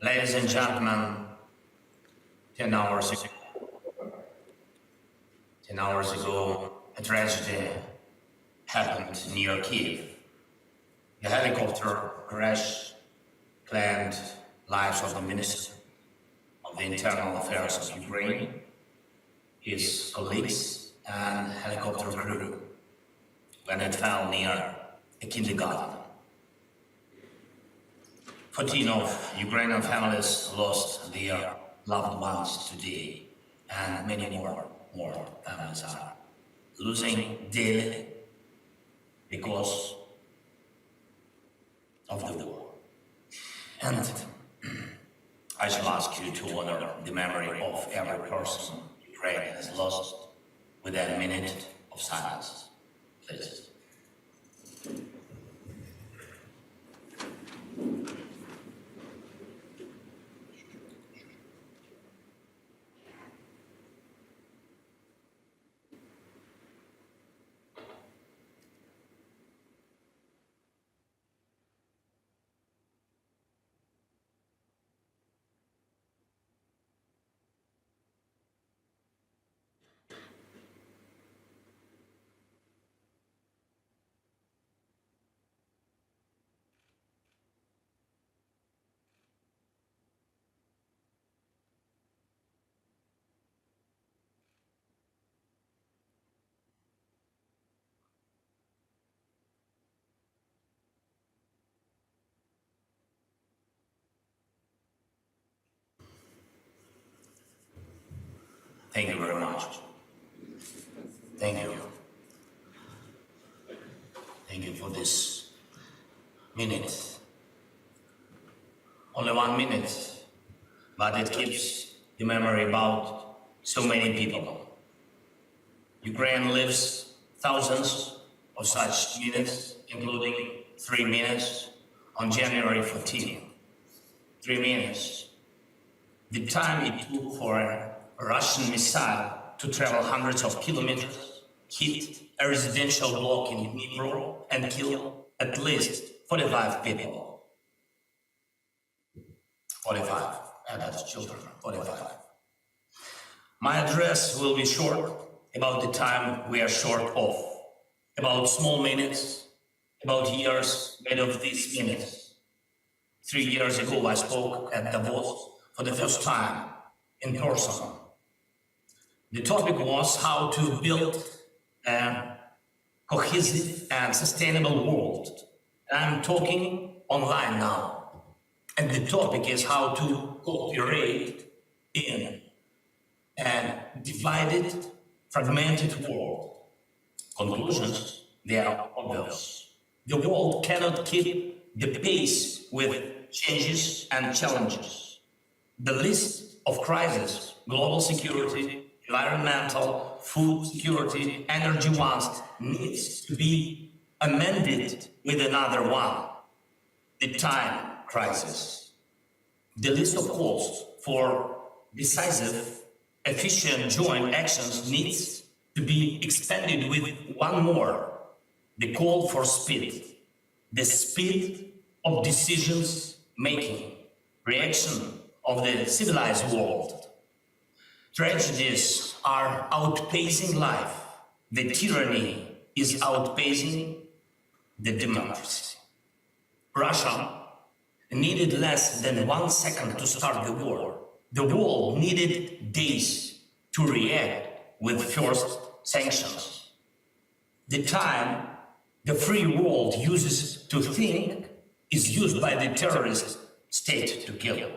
Ladies and gentlemen, 10 hours ago, a tragedy happened near Kiev. A helicopter crash claimed lives of the Minister of the Internal Affairs of Ukraine, his colleagues and helicopter crew when it fell near a kindergarten. 14 of Ukrainian families lost their loved ones today, and many more families are losing daily because of the war. And I shall ask you to honor the memory of every person Ukraine has lost with a minute of silence, please. Thank you very much. Thank you. Thank you for this minute. Only 1 minute, but it keeps the memory about so many people. Ukraine lives thousands of such minutes, including 3 minutes on January 14th. 3 minutes. The time it took for a Russian missile to travel hundreds of kilometers, hit a residential block in Dnipro and kill at least 45 people. 45 adult children, 45. My address will be short about the time we are short of, about small minutes, about years made of these minutes. 3 years ago I spoke at Davos for the first time in person. The topic was how to build a cohesive and sustainable world. I'm talking online now. And the topic is how to cooperate in a divided, fragmented world. Conclusions, they are obvious. The world cannot keep the pace with changes and challenges. The list of crises, global security, environmental, food security, energy ones, needs to be amended with another one, the time crisis. The list of calls for decisive, efficient joint actions needs to be expanded with one more, the call for speed, the speed of decisions making, reaction of the civilized world. Tragedies are outpacing life. The tyranny is outpacing the democracy. Russia needed less than 1 second to start the war. The world needed days to react with first sanctions. The time the free world uses to think is used by the terrorist state to kill.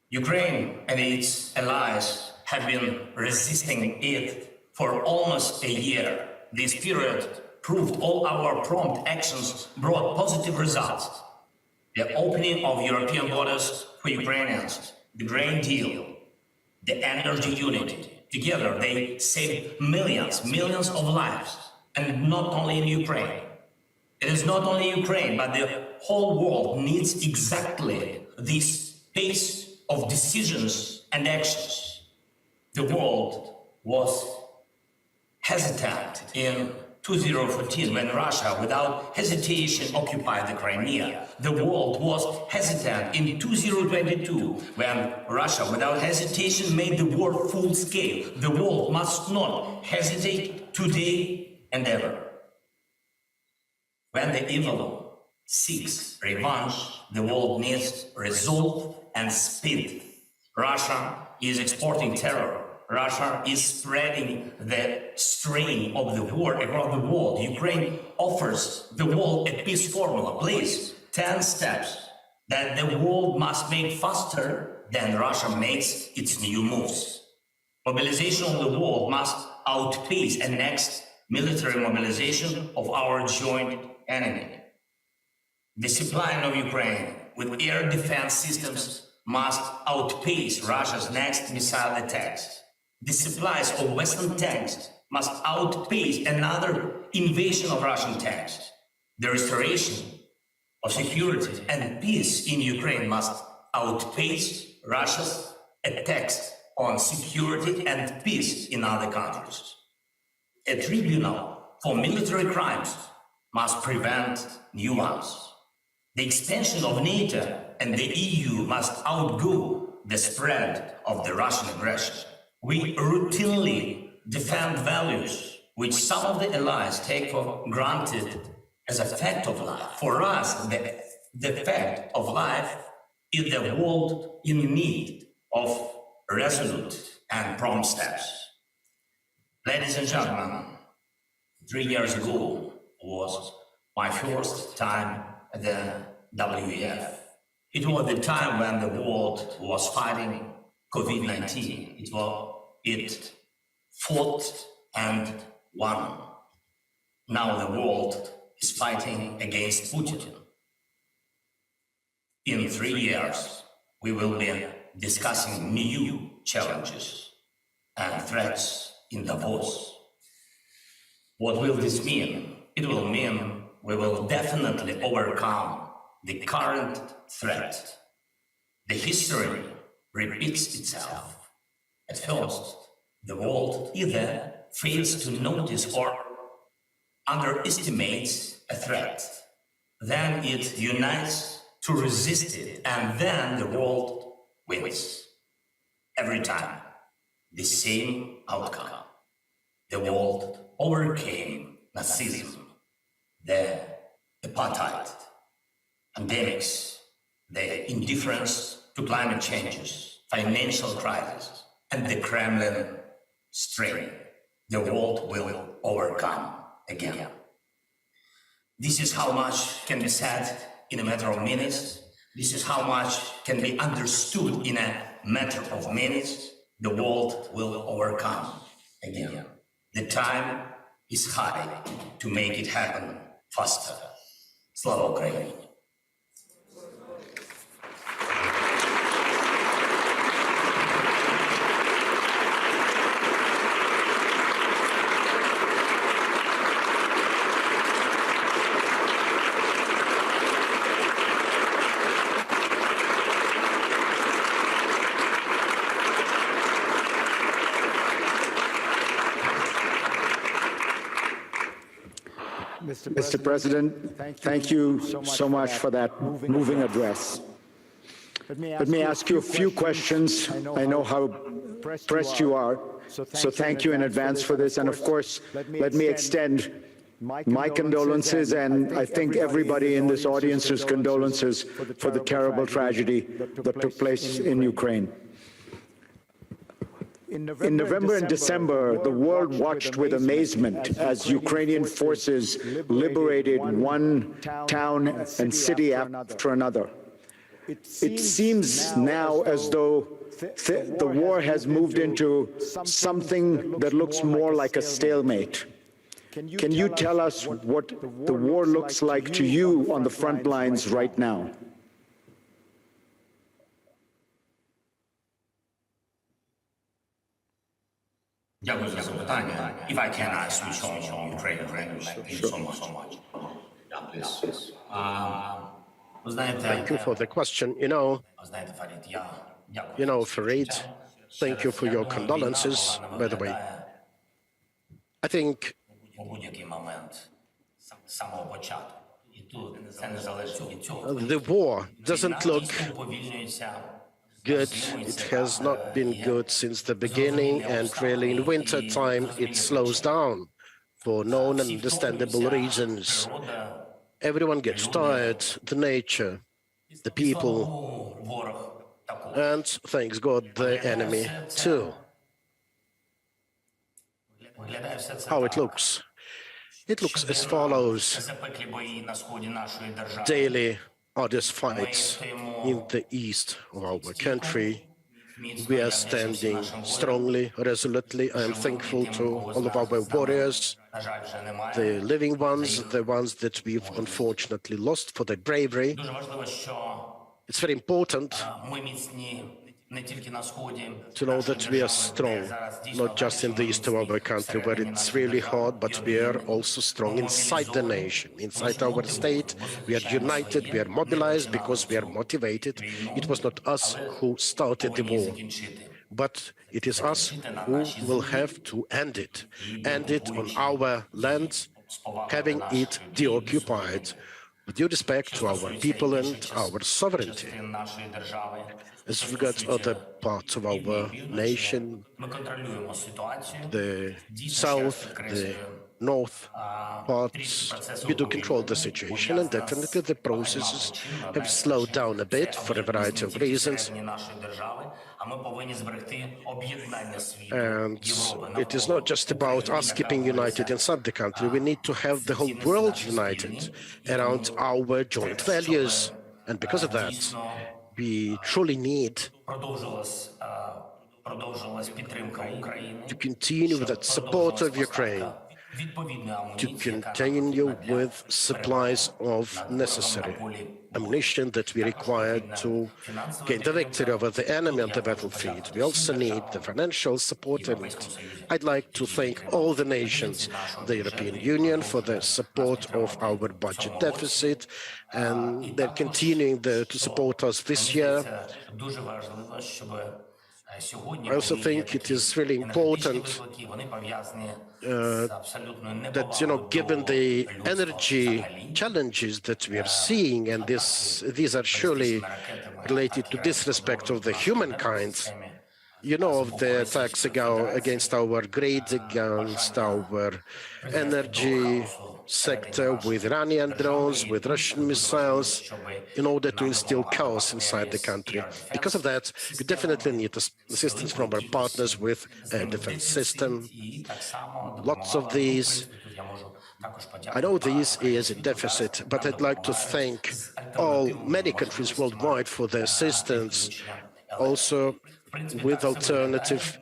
Ukraine and its allies have been resisting it for almost a year. This period proved all our prompt actions brought positive results. The opening of European borders for Ukrainians, the Green Deal, the energy unity. Together they saved millions of lives, and not only in Ukraine. It is not only Ukraine, but the whole world needs exactly this pace of decisions and actions. The world was hesitant in 2014, when Russia, without hesitation, occupied the Crimea. The world was hesitant in 2022, when Russia, without hesitation, made the war full scale. The world must not hesitate today and ever. When the evil seeks revenge, the world needs resolve and speed. Russia is exporting terror. Russia is spreading the strain of the war across the world. Ukraine offers the world a peace formula. Please, 10 steps that the world must make faster than Russia makes its new moves. Mobilization of the world must outpace the next military mobilization of our joint enemy. The supply of Ukraine with air defense systems must outpace Russia's next missile attacks. The supplies of Western tanks must outpace another invasion of Russian tanks. The restoration of security and peace in Ukraine must outpace Russia's attacks on security and peace in other countries. A tribunal for military crimes must prevent new ones. The expansion of NATO and the EU must outgo the spread of the Russian aggression. We routinely defend values which some of the allies take for granted as a fact of life. For us, the fact of life is the world in need of resolute and prompt steps. Ladies and gentlemen, 3 years ago was my first time at the WEF. It was the time when the world was fighting COVID-19. It fought and won. Now the world is fighting against Putin. In 3 years, we will be discussing new challenges and threats in Davos. What will this mean? It will mean we will definitely overcome the current threat. The history repeats itself. At first, the world either fails to notice or underestimates a threat. Then it unites to resist it, and then the world wins. Every time, the same outcome. The world overcame Nazism, the apartheid, pandemics, the indifference to climate changes, financial crisis, and the Kremlin strain. The world will overcome again. This is how much can be said in a matter of minutes. This is how much can be understood in a matter of minutes. The world will overcome again. The time is high to make it happen faster. Slava Ukraini! Mr. President, thank you so much for that moving address. Let me ask you a few questions. I know how pressed you are, so thank you in advance for this. And of course, let me extend my condolences, and I think everybody in this audience's condolences for the terrible tragedy that took place in Ukraine. In November and December, the world watched with amazement as Ukrainian forces liberated one town and city after another. It seems now as though the war has moved into something that looks more like a stalemate. Can you tell us what the war looks like to you on the front lines right now? Дякую за запитання. If I can, I switch on Ukrainian language. Thank you so much. Yeah, please. Thank you for the question. Farid, thank you for your condolences, by the way. I think у будь-який момент з самого початку. І тут це не залежить від цього. The war doesn't look Дійсно уповільнюється. good. It has not been good since the beginning, and really in winter time it slows down for known and understandable reasons. Everyone gets tired, the nature, the people, and thanks God, the enemy too. How it looks? It looks as follows. Daily arduous fights in the east of our country. We are standing strongly, resolutely. I am thankful to all of our warriors, the living ones, the ones that we've unfortunately lost for their bravery. It's very important to know that we are strong, not just in the east of our country where it's really hard, but we are also strong inside the nation, inside our state. We are united, we are mobilized because we are motivated. It was not us who started the war, but it is us who will have to end it on our land, having it deoccupied, with due respect to our people and our sovereignty. As regards other parts of our nation, the south, the north parts, we do control the situation, and definitely the processes have slowed down a bit for a variety of reasons. And it is not just about us keeping united inside the country. We need to have the whole world united around our joint values. And because of that, we truly need to continue with that support of Ukraine, to continue with supplies of necessary ammunition that we require to gain the victory over the enemy on the battlefield. We also need the financial support, and I'd like to thank all the nations, the European Union, for the support of our budget deficit, and they're continuing to support us this year. I also think it is really important that, given the energy challenges that we are seeing, and these are surely related to disrespect of the humankind, of the attacks against our grid, against our energy sector with Iranian drones, with Russian missiles, in order to instill chaos inside the country. Because of that, we definitely need assistance from our partners with a defense system. Lots of these. I know this is a deficit, but I'd like to thank many countries worldwide for their assistance, also with alternative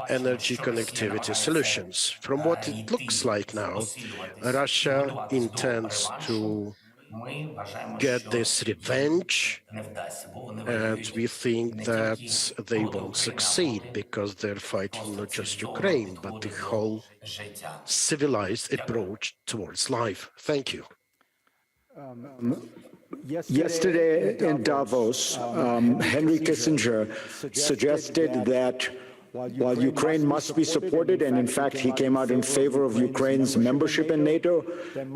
energy connectivity solutions. From what it looks like now, Russia intends to get this revenge, and we think that they won't succeed because they're fighting not just Ukraine, but the whole civilized approach towards life. Thank you. Yesterday in Davos, Henry Kissinger suggested that while Ukraine must be supported, and in fact he came out in favor of Ukraine's membership in NATO,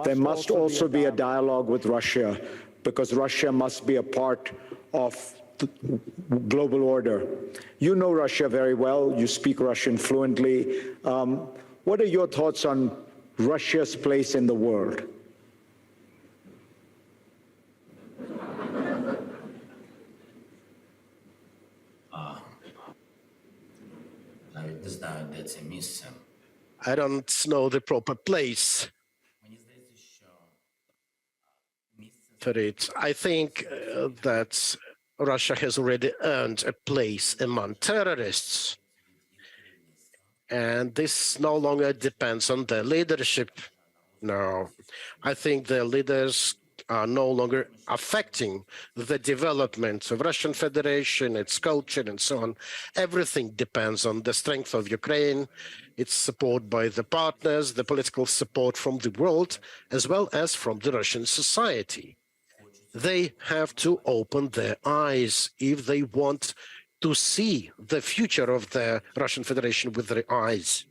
there must also be a dialogue with Russia, because Russia must be a part of the global order. You know Russia very well. You speak Russian fluently. What are your thoughts on Russia's place in the world? I don't know the proper place for it. I think that Russia has already earned a place among terrorists, and this no longer depends on their leadership. No, I think their leaders are no longer affecting the development of Russian Federation, its culture, and so on. Everything depends on the strength of Ukraine, its support by the partners, the political support from the world, as well as from the Russian society. They have to open their eyes if they want to see the future of the Russian Federation with their eyes.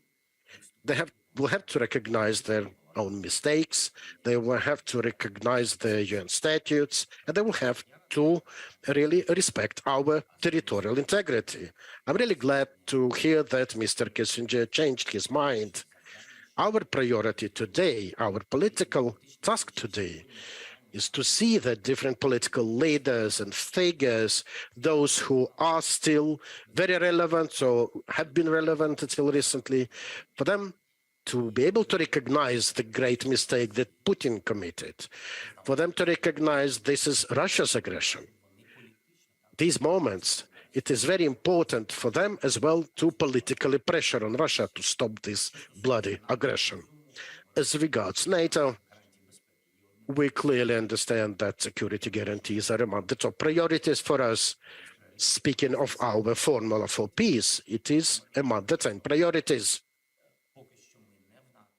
will have to recognize their own mistakes, they will have to recognize the UN statutes, and they will have to really respect our territorial integrity. I'm really glad to hear that Mr. Kissinger changed his mind. Our priority today, our political task today, is to see that different political leaders and figures, those who are still very relevant or have been relevant until recently, for them to be able to recognize the great mistake that Putin committed, for them to recognize this is Russia's aggression. These moments, it is very important for them as well to politically pressure on Russia to stop this bloody aggression. As regards NATO, we clearly understand that security guarantees are among the top priorities for us. Speaking of our formula for peace, it is among the 10 priorities.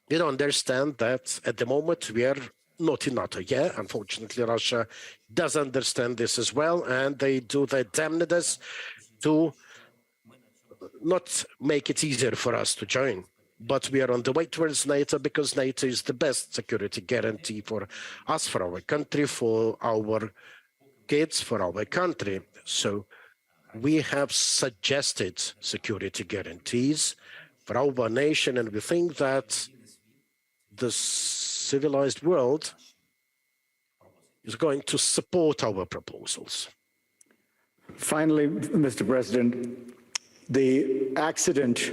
You understand that at the moment we are not in NATO yet. Unfortunately, Russia does understand this as well, and they do their damnedest to not make it easier for us to join. But we are on the way towards NATO because NATO is the best security guarantee for us, for our country, for our kids, for our country. So we have suggested security guarantees for our nation, and we think that the civilized world is going to support our proposals. Finally, Mr. President, the accident,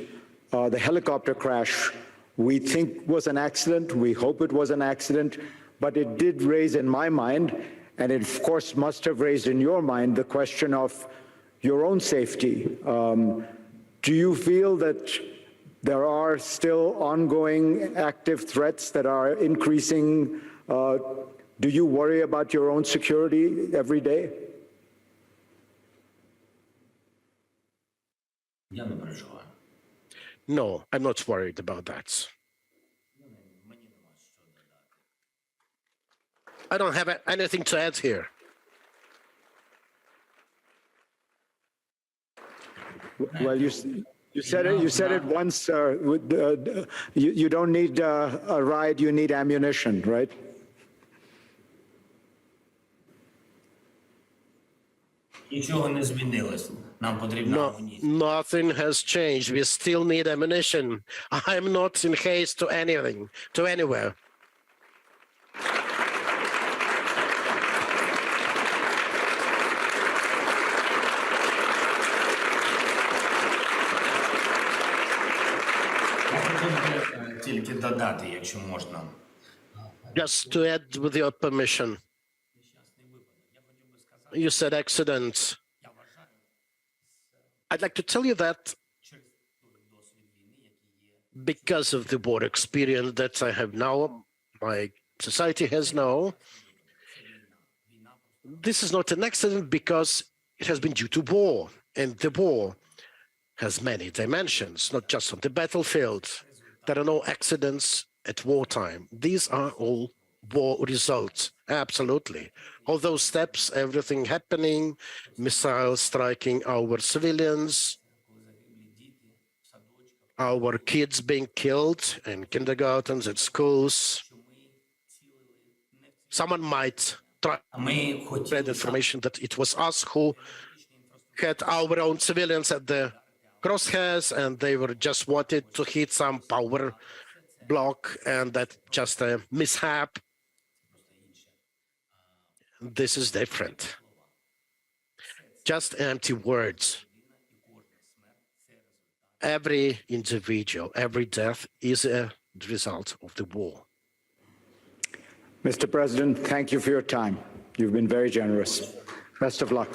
the helicopter crash, we think was an accident. We hope it was an accident, but it did raise in my mind, and it of course must have raised in your mind, the question of your own safety. Do you feel that there are still ongoing active threats that are increasing? Do you worry about your own security every day? No, I'm not worried about that. I don't have anything to add here. Well, you said it. You said it once. You don't need a ride. You need ammunition, right? No, nothing has changed. We still need ammunition. I'm not in haste to anything, to anywhere. Just to add, with your permission, you said accident. I'd like to tell you that because of the war experience that I have now, my society has now, this is not an accident because it has been due to war, and the war has many dimensions, not just on the battlefield. There are no accidents at wartime. These are all war results, absolutely. All those steps, everything happening, missiles striking our civilians, our kids being killed in kindergartens, at schools. Someone might try to spread information that it was us who had our own civilians at the crosshairs, and they were just wanted to hit some power block, and that just a mishap. This is different. Just empty words. Every individual, every death is a result of the war. Mr. President, thank you for your time. You've been very generous. Best of luck.